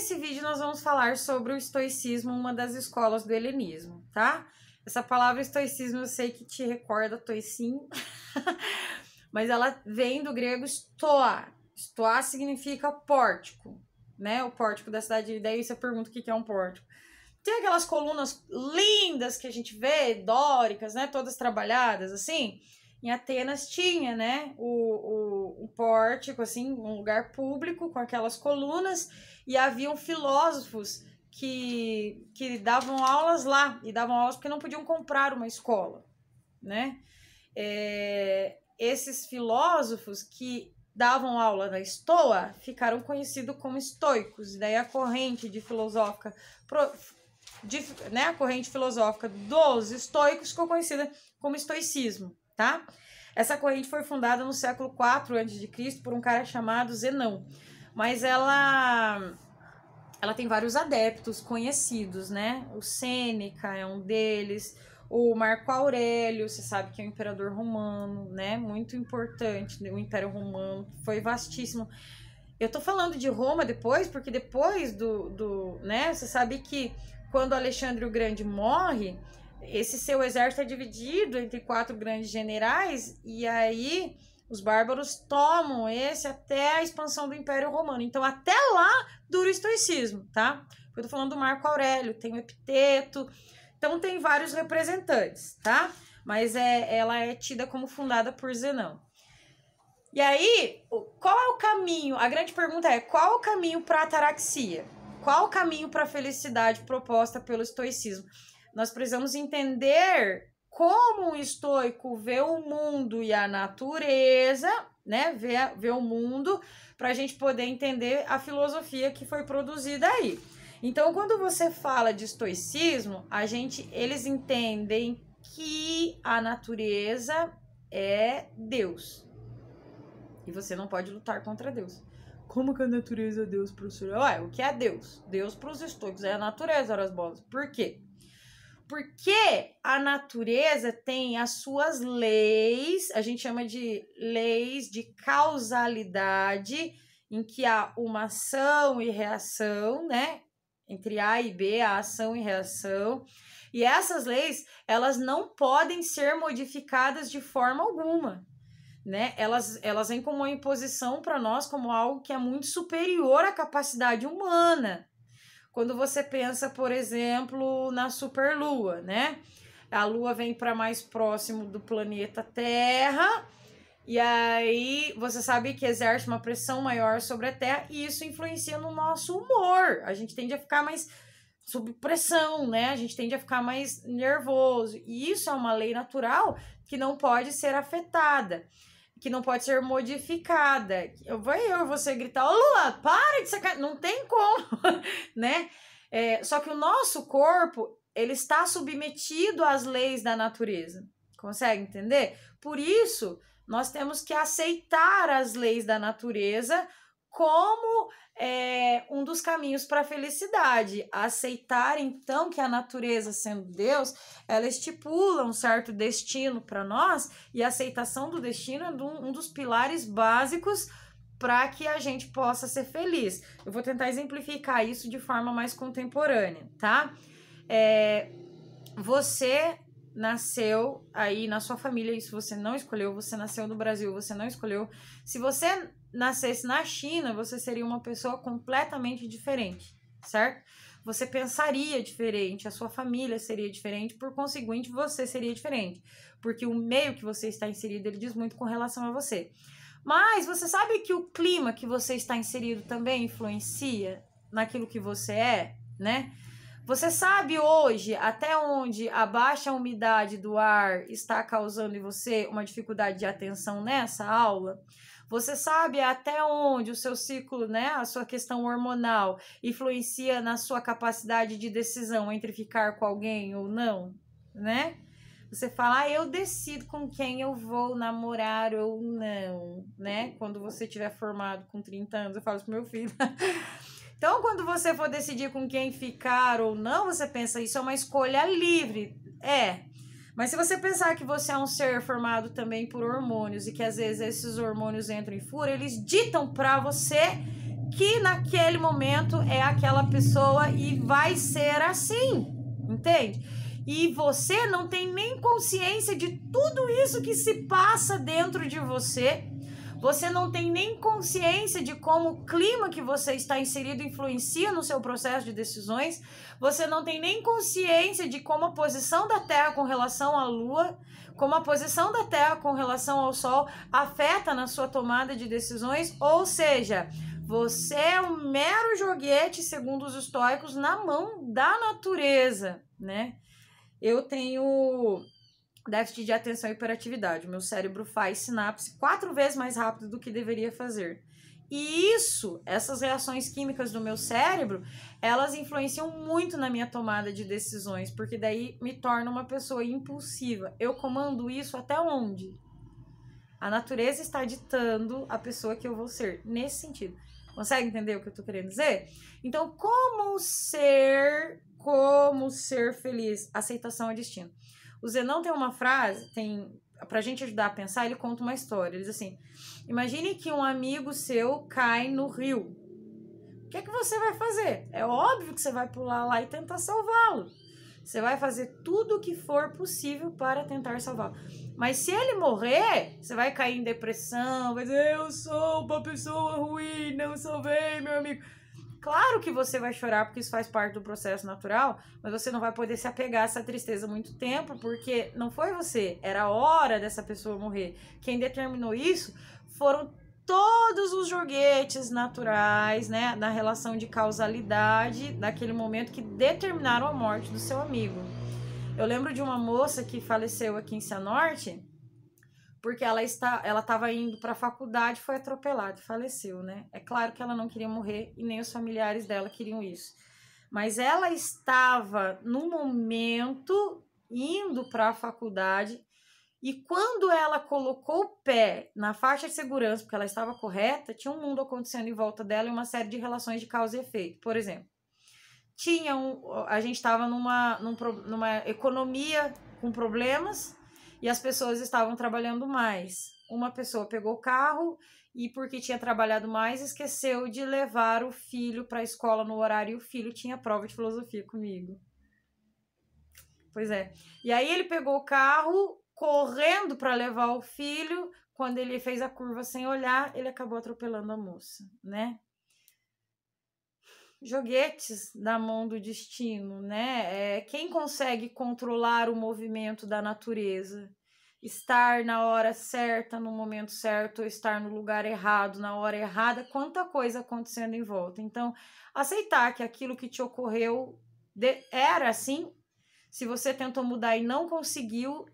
nesse vídeo nós vamos falar sobre o estoicismo, uma das escolas do helenismo, tá? Essa palavra estoicismo eu sei que te recorda toicinho, mas ela vem do grego stoa. Stoa significa pórtico, né? O pórtico da cidade. Daí você pergunta o que é um pórtico. Tem aquelas colunas lindas que a gente vê, dóricas, né? Todas trabalhadas, assim. Em Atenas tinha, né? O pórtico, assim, um lugar público com aquelas colunas. E haviam filósofos que davam aulas lá. E davam aulas porque não podiam comprar uma escola, né? Esses filósofos que davam aula na Estoa ficaram conhecidos como estoicos. E daí a corrente filosófica dos estoicos ficou conhecida como estoicismo, tá? Essa corrente foi fundada no século IV a.C. por um cara chamado Zenão. Mas ela tem vários adeptos conhecidos, né? O Sêneca é um deles, o Marco Aurélio, você sabe que é um imperador romano, né? Muito importante, o Império Romano foi vastíssimo. Eu tô falando de Roma depois, porque depois né? Você sabe que quando Alexandre o Grande morre, esse seu exército é dividido entre 4 grandes generais, e aí os bárbaros tomam esse até a expansão do Império Romano. Então, até lá, dura o estoicismo, tá? Eu tô falando do Marco Aurélio, tem o Epiteto, então tem vários representantes, tá? Mas ela é tida como fundada por Zenão. E aí, qual é o caminho? A grande pergunta é, qual é o caminho para a ataraxia? Qual o caminho para a felicidade proposta pelo estoicismo? Nós precisamos entender como o estoico vê o mundo e a natureza, né? Vê o mundo, para a gente poder entender a filosofia que foi produzida aí. Então, quando você fala de estoicismo, eles entendem que a natureza é Deus. E você não pode lutar contra Deus. Como que a natureza é Deus, professor? Ué, o que é Deus? Deus para os estoicos é a natureza, horas bolas. Por quê? Porque a natureza tem as suas leis, a gente chama de leis de causalidade, em que há uma ação e reação, né? Entre A e B, a ação e reação. E essas leis, elas não podem ser modificadas de forma alguma, né? Elas vêm como uma imposição para nós, como algo que é muito superior à capacidade humana. Quando você pensa, por exemplo, na superlua, né? A lua vem para mais próximo do planeta Terra, e aí você sabe que exerce uma pressão maior sobre a Terra, e isso influencia no nosso humor. A gente tende a ficar mais sob pressão, né? A gente tende a ficar mais nervoso. E isso é uma lei natural que não pode ser afetada, que não pode ser modificada. Eu e você gritar, ô Lua, para de sacar, não tem como, né? Só que o nosso corpo, ele está submetido às leis da natureza. Consegue entender? Por isso, nós temos que aceitar as leis da natureza como um dos caminhos para a felicidade. Aceitar, então, que a natureza, sendo Deus, ela estipula um certo destino para nós, e a aceitação do destino é um dos pilares básicos para que a gente possa ser feliz. Eu vou tentar exemplificar isso de forma mais contemporânea, tá? Você nasceu aí na sua família, isso você não escolheu, você nasceu no Brasil, você não escolheu. Se você nascesse na China, você seria uma pessoa completamente diferente, certo? Você pensaria diferente, a sua família seria diferente, por conseguinte, você seria diferente, porque o meio que você está inserido, ele diz muito com relação a você. Mas você sabe que o clima que você está inserido também influencia naquilo que você é, né? Você sabe hoje até onde a baixa umidade do ar está causando em você uma dificuldade de atenção nessa aula? Você sabe até onde o seu ciclo, né, a sua questão hormonal influencia na sua capacidade de decisão entre ficar com alguém ou não, né? Você fala, eu decido com quem eu vou namorar ou não, né? Quando você tiver formado com 30 anos, eu falo isso pro meu filho. Então, quando você for decidir com quem ficar ou não, você pensa, isso é uma escolha livre. Mas se você pensar que você é um ser formado também por hormônios e que às vezes esses hormônios entram em fúria, eles ditam pra você que naquele momento é aquela pessoa e vai ser assim, entende? E você não tem nem consciência de tudo isso que se passa dentro de você. Você não tem nem consciência de como o clima que você está inserido influencia no seu processo de decisões. Você não tem nem consciência de como a posição da Terra com relação à Lua, como a posição da Terra com relação ao Sol afeta na sua tomada de decisões. Ou seja, você é um mero joguete, segundo os estoicos, na mão da natureza, né? Eu tenho déficit de atenção e hiperatividade. O meu cérebro faz sinapse 4 vezes mais rápido do que deveria fazer. E essas reações químicas do meu cérebro, elas influenciam muito na minha tomada de decisões, porque daí me torna uma pessoa impulsiva. Eu comando isso até onde? A natureza está ditando a pessoa que eu vou ser, nesse sentido. Consegue entender o que eu tô querendo dizer? Então, como ser feliz? Aceitação é destino. O Zenão tem uma frase, pra gente ajudar a pensar, ele conta uma história. Ele diz assim: imagine que um amigo seu cai no rio. O que é que você vai fazer? É óbvio que você vai pular lá e tentar salvá-lo. Você vai fazer tudo o que for possível para tentar salvá-lo. Mas se ele morrer, você vai cair em depressão, vai dizer: eu sou uma pessoa ruim, não salvei meu amigo. Claro que você vai chorar, porque isso faz parte do processo natural, mas você não vai poder se apegar a essa tristeza muito tempo, porque não foi você, era a hora dessa pessoa morrer. Quem determinou isso foram todos os joguetes naturais, né, na relação de causalidade daquele momento que determinaram a morte do seu amigo. Eu lembro de uma moça que faleceu aqui em Cianorte, porque ela estava indo para a faculdade, foi atropelada e faleceu, né? É claro que ela não queria morrer e nem os familiares dela queriam isso. Mas ela estava, no momento, indo para a faculdade, e quando ela colocou o pé na faixa de segurança, porque ela estava correta, tinha um mundo acontecendo em volta dela e uma série de relações de causa e efeito. Por exemplo, a gente estava numa economia com problemas, e as pessoas estavam trabalhando mais. Uma pessoa pegou o carro e, porque tinha trabalhado mais, esqueceu de levar o filho para a escola no horário, e o filho tinha prova de filosofia comigo. Pois é. E aí ele pegou o carro, correndo para levar o filho. Quando ele fez a curva sem olhar, ele acabou atropelando a moça, né? Joguetes da mão do destino, né? Quem consegue controlar o movimento da natureza? Estar na hora certa, no momento certo, ou estar no lugar errado, na hora errada, quanta coisa acontecendo em volta. Então, aceitar que aquilo que te ocorreu era assim. Se você tentou mudar e não conseguiu,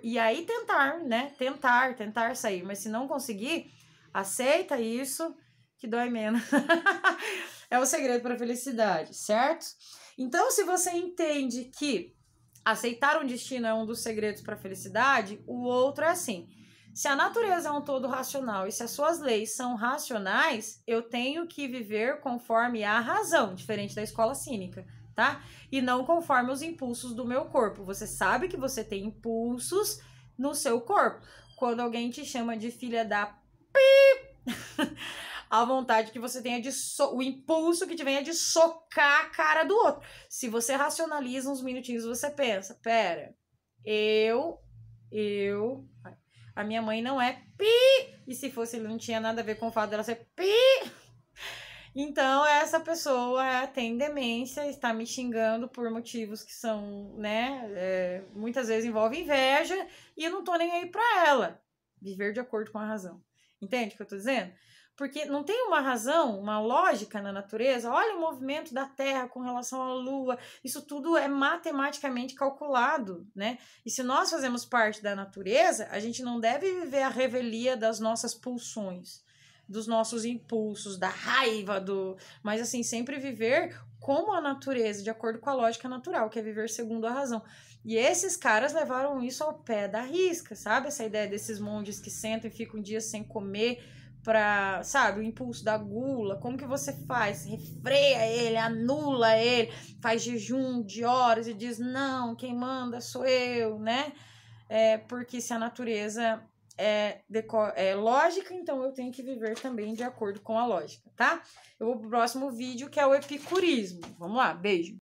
e aí tentar, né? Tentar sair. Mas se não conseguir, aceita isso, que dói menos. É o segredo para a felicidade, certo? Então, se você entende que aceitar um destino é um dos segredos para a felicidade, o outro é assim: se a natureza é um todo racional e se as suas leis são racionais, eu tenho que viver conforme a razão, diferente da escola cínica, tá? E não conforme os impulsos do meu corpo. Você sabe que você tem impulsos no seu corpo. Quando alguém te chama de filha da a vontade que você tenha o impulso que te venha de socar a cara do outro. Se você racionaliza uns minutinhos, você pensa: pera, a minha mãe não é pi, e se fosse, ele não tinha nada a ver com o fato dela ser pi. Então, essa pessoa tem demência, está me xingando por motivos que são, né, muitas vezes envolve inveja, e eu não tô nem aí pra ela. Viver de acordo com a razão. Entende o que eu tô dizendo? Porque não tem uma razão, uma lógica na natureza. Olha o movimento da Terra com relação à Lua. Isso tudo é matematicamente calculado, né? E se nós fazemos parte da natureza, a gente não deve viver a revelia das nossas pulsões, dos nossos impulsos, da raiva, mas assim, sempre viver como a natureza, de acordo com a lógica natural, que é viver segundo a razão. E esses caras levaram isso ao pé da risca, sabe? Essa ideia desses monges que sentam e ficam dias sem comer, sabe, o impulso da gula. Como que você faz? Refreia ele, anula ele, faz jejum de horas e diz: não, quem manda sou eu, né? Porque se a natureza é lógica, então eu tenho que viver também de acordo com a lógica, tá? Eu vou pro próximo vídeo, que é o epicurismo. Vamos lá, beijo!